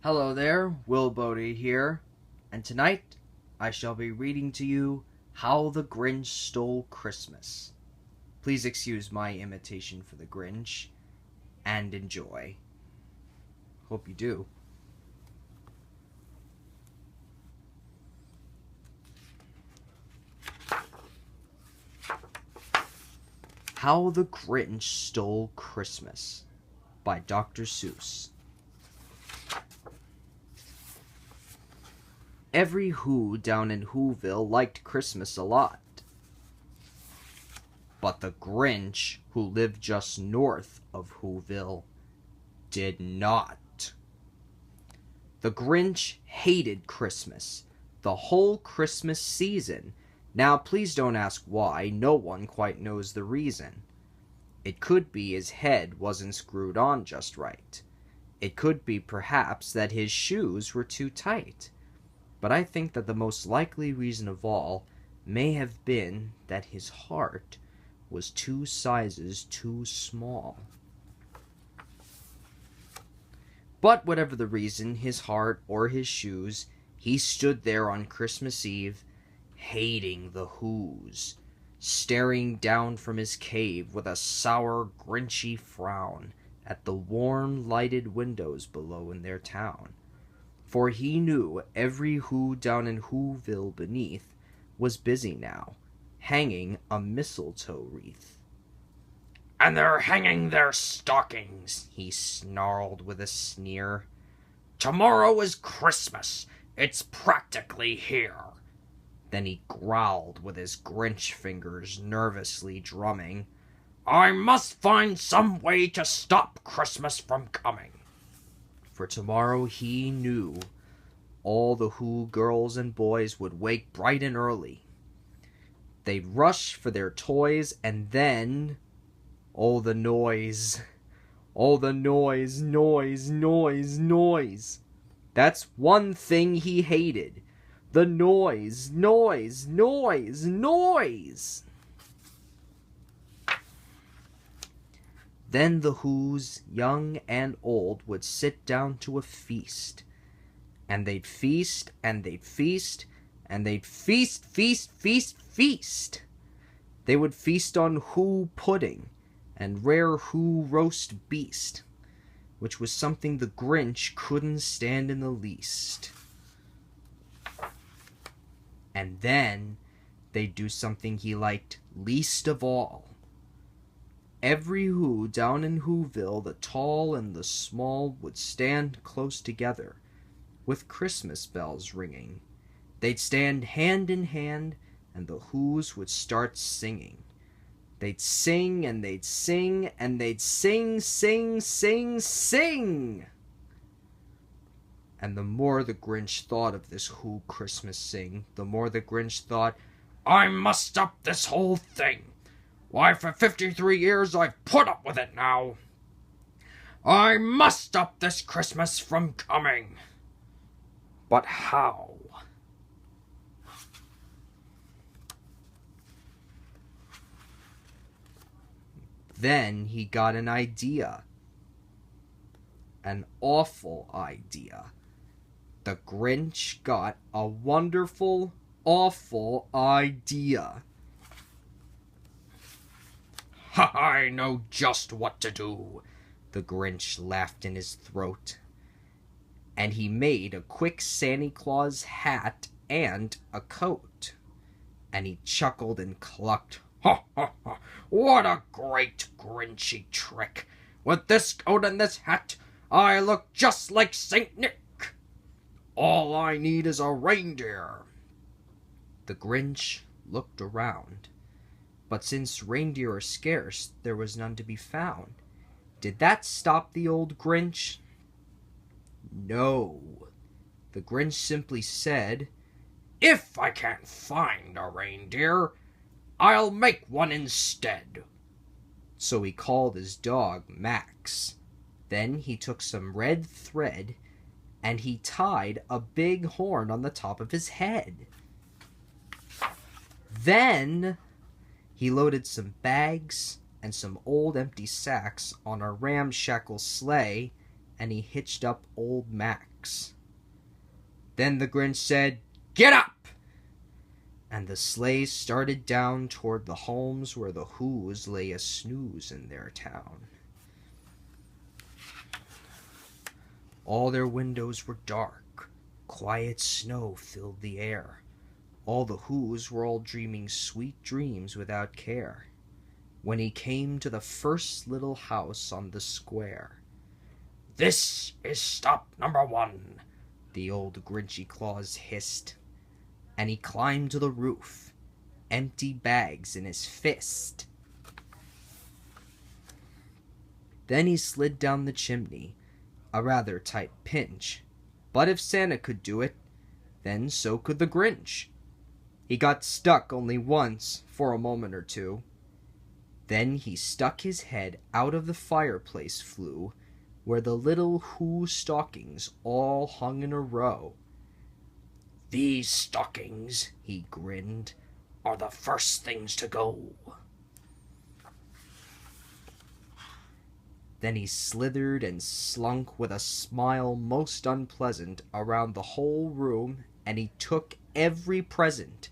Hello there, Will Bodie here, and tonight I shall be reading to you How the Grinch Stole Christmas. Please excuse my imitation for the Grinch, and enjoy. Hope you do. How the Grinch Stole Christmas by Dr. Seuss. Every Who down in Whoville liked Christmas a lot. But the Grinch, who lived just north of Whoville, did not. The Grinch hated Christmas, the whole Christmas season. Now, please don't ask why, no one quite knows the reason. It could be his head wasn't screwed on just right. It could be, perhaps, that his shoes were too tight. But I think that the most likely reason of all may have been that his heart was 2 sizes too small. But whatever the reason, his heart or his shoes, he stood there on Christmas Eve, hating the Whos, staring down from his cave with a sour, grinchy frown at the warm, lighted windows below in their town. For he knew every Who down in Whoville beneath was busy now, hanging a mistletoe wreath. "And they're hanging their stockings," he snarled with a sneer. "Tomorrow is Christmas. It's practically here." Then he growled with his Grinch fingers nervously drumming, "I must find some way to stop Christmas from coming." For tomorrow he knew all the Who girls and boys would wake bright and early. They'd rush for their toys, and then, oh, the noise. Oh, the noise, noise, noise, noise. That's one thing he hated. The noise, noise, noise, noise. Then the Whos, young and old, would sit down to a feast. And they'd feast, and they'd feast, and they'd feast, feast, feast, feast. They would feast on Who pudding and rare Who roast beast, which was something the Grinch couldn't stand in the least. And then they'd do something he liked least of all. Every Who down in Whoville, the tall and the small, would stand close together, with Christmas bells ringing. They'd stand hand in hand, and the Whos would start singing. They'd sing, and they'd sing, and they'd sing, sing, sing, sing! And the more the Grinch thought of this Who Christmas sing, the more the Grinch thought, "I must stop this whole thing. Why, for 53 years I've put up with it now. I must stop this Christmas from coming. But how?" Then he got an idea. An awful idea. The Grinch got a wonderful, awful idea. "I know just what to do," the Grinch laughed in his throat. And he made a quick Santa Claus hat and a coat. And he chuckled and clucked, "Ha, ha, ha, what a great Grinchy trick! With this coat and this hat, I look just like Saint Nick. All I need is a reindeer." The Grinch looked around. But since reindeer are scarce, there was none to be found. Did that stop the old Grinch? No. The Grinch simply said, "If I can't find a reindeer, I'll make one instead." So he called his dog Max. Then he took some red thread, and he tied a big horn on the top of his head. Then he loaded some bags and some old empty sacks on a ramshackle sleigh and he hitched up old Max. Then the Grinch said, "Get up!" And the sleigh started down toward the homes where the Whos lay a snooze in their town. All their windows were dark. Quiet snow filled the air. All the Whos were all dreaming sweet dreams without care. When he came to the first little house on the square. "This is stop number 1, the old Grinchy Claus hissed. And he climbed to the roof, empty bags in his fist. Then he slid down the chimney, a rather tight pinch. But if Santa could do it, then so could the Grinch. He got stuck only once, for a moment or two. Then he stuck his head out of the fireplace flue, where the little Who stockings all hung in a row. "These stockings," he grinned, "are the first things to go." Then he slithered and slunk with a smile most unpleasant around the whole room, and he took every present: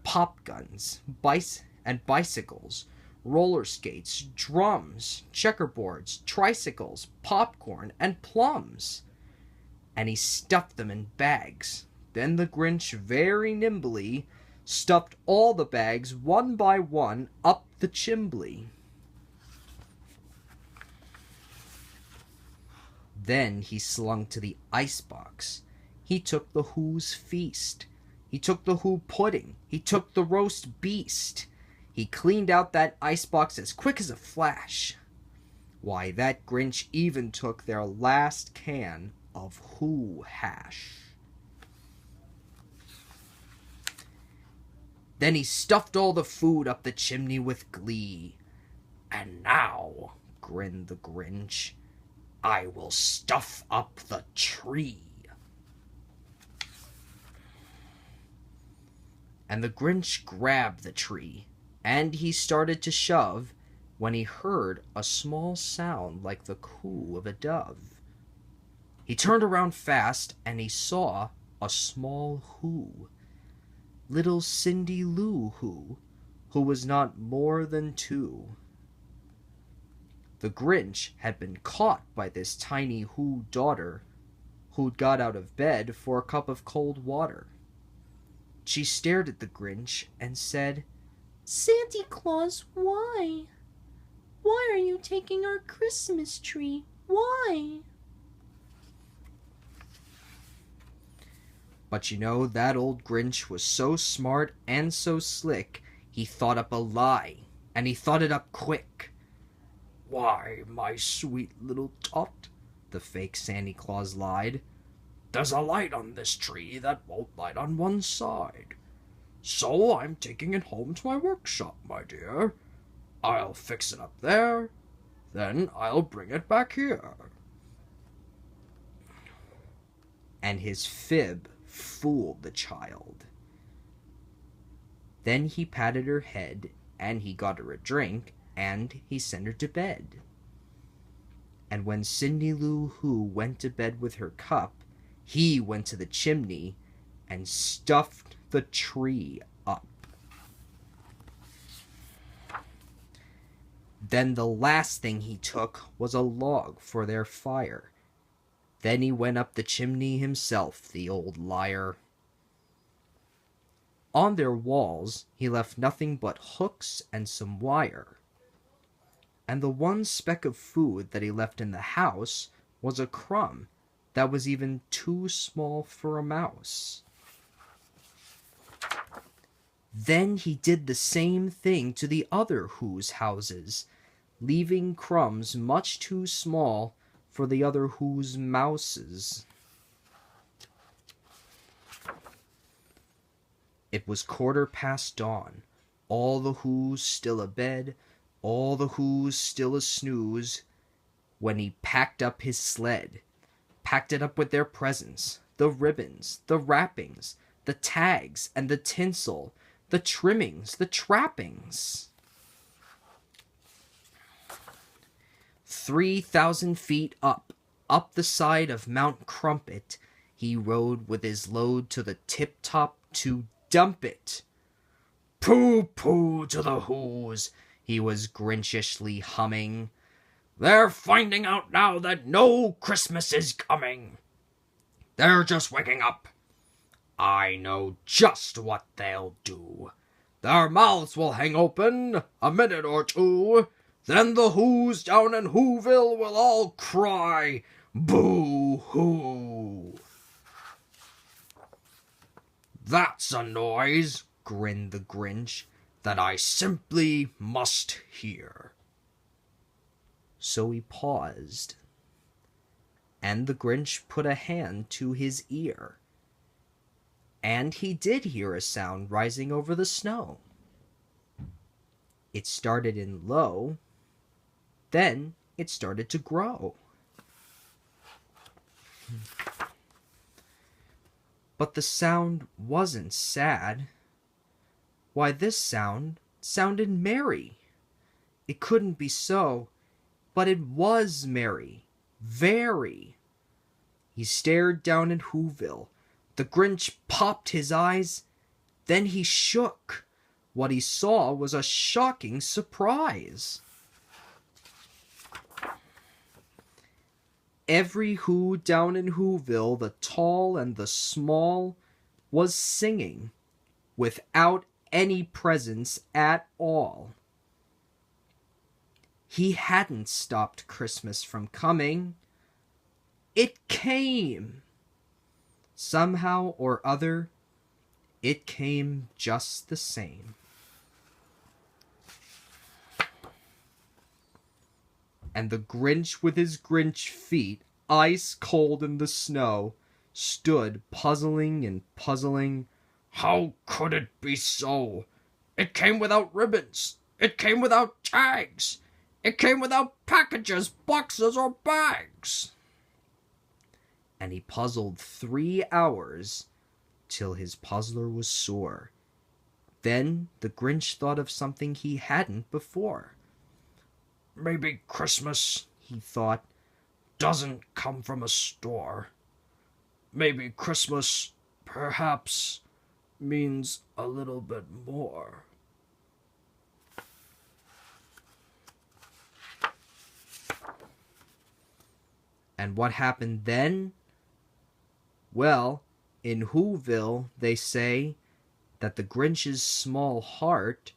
pop guns, bicycles, roller skates, drums, checkerboards, tricycles, popcorn, and plums. And he stuffed them in bags. Then the Grinch very nimbly stuffed all the bags one by one up the chimbley. Then he slunk to the icebox. He took the Who's feast. He took the Who pudding. He took the roast beast. He cleaned out that icebox as quick as a flash. Why, that Grinch even took their last can of Who hash. Then he stuffed all the food up the chimney with glee. "And now," grinned the Grinch, "I will stuff up the tree." And the Grinch grabbed the tree, and he started to shove, when he heard a small sound like the coo of a dove. He turned around fast, and he saw a small Who. Little Cindy Lou who was not more than 2. The Grinch had been caught by this tiny Who daughter, who'd got out of bed for a cup of cold water. She stared at the Grinch and said, "Santa Claus, why? Why are you taking our Christmas tree? Why?" But you know, that old Grinch was so smart and so slick, he thought up a lie, and he thought it up quick. "Why, my sweet little tot," the fake Santa Claus lied, "there's a light on this tree that won't light on one side. So I'm taking it home to my workshop, my dear. I'll fix it up there, then I'll bring it back here." And his fib fooled the child. Then he patted her head, and he got her a drink, and he sent her to bed. And when Cindy Lou Who went to bed with her cup, he went to the chimney and stuffed the tree up. Then the last thing he took was a log for their fire. Then he went up the chimney himself, the old liar. On their walls he left nothing but hooks and some wire. And the one speck of food that he left in the house was a crumb that was even too small for a mouse. Then he did the same thing to the other Who's houses, leaving crumbs much too small for the other Who's mouses. It was 1/4 dawn, all the Who's still abed, all the Who's still a snooze, when he packed up his sled, packed it up with their presents, the ribbons, the wrappings, the tags and the tinsel, the trimmings, the trappings. 3,000 feet up, Up the side of Mount Crumpet he rode with his load to the tip-top to dump it. "Pooh-pooh to the Who's," he was Grinchishly humming. "They're finding out now that no Christmas is coming. They're just waking up. I know just what they'll do. Their mouths will hang open a minute or two. Then the Who's down in Whoville will all cry, boo-hoo." "That's a noise," grinned the Grinch, "that I simply must hear." So he paused, and the Grinch put a hand to his ear, and he did hear a sound rising over the snow. It started in low, then it started to grow. But the sound wasn't sad. Why, this sound sounded merry. It couldn't be so, but it was merry. Very. He stared down at Whoville. The Grinch popped his eyes. Then he shook. What he saw was a shocking surprise. Every Who down in Whoville, the tall and the small, was singing, without any presents at all. He hadn't stopped Christmas from coming. It came. Somehow or other, it came just the same. And the Grinch with his Grinch feet, ice cold in the snow, stood puzzling and puzzling. How could it be so? It came without ribbons. It came without tags. It came without packages, boxes, or bags. And he puzzled 3 hours, till his puzzler was sore. Then the Grinch thought of something he hadn't before. Maybe Christmas, he thought, doesn't come from a store. Maybe Christmas, perhaps, means a little bit more. And what happened then? Well, in Whoville, they say that the Grinch's small heart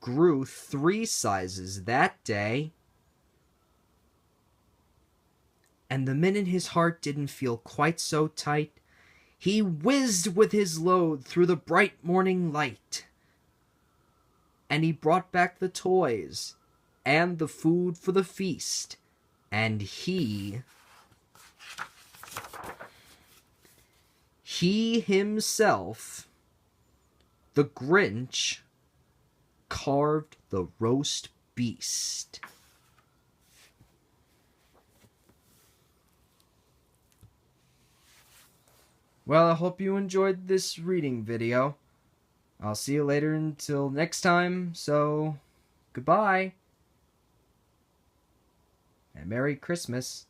grew 3 sizes that day. And the minute his heart didn't feel quite so tight, he whizzed with his load through the bright morning light. And he brought back the toys and the food for the feast. And he himself, the Grinch, carved the roast beast. Well, I hope you enjoyed this reading video. I'll see you later until next time, so goodbye. And Merry Christmas.